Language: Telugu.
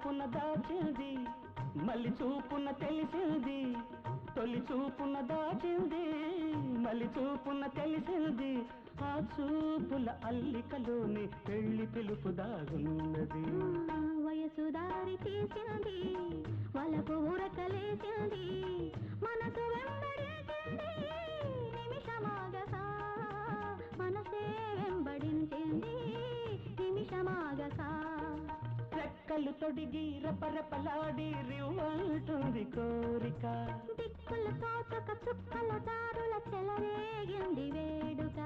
చూపున దాచింది మళ్ళీ చూపున తెలిసింది తొలి చూపున దాచింది మళ్ళీ చూపున తెలిసింది ఆ చూపుల అల్లికలోని పెళ్లి పిలుపు దాగున్నది వయసు దారి తీసింది వలపు ఉరకలేసింది మనసు వెంబడించింది నిమిషమాగసా మనసే వెంబడించింది నిమిషమాగసా రెక్కలు తొడిగి రపరపలాడి రివ్వంటుంది కోరిక దిక్కులు తోచక చుక్కల దారుల చెలరేగింది వేడుక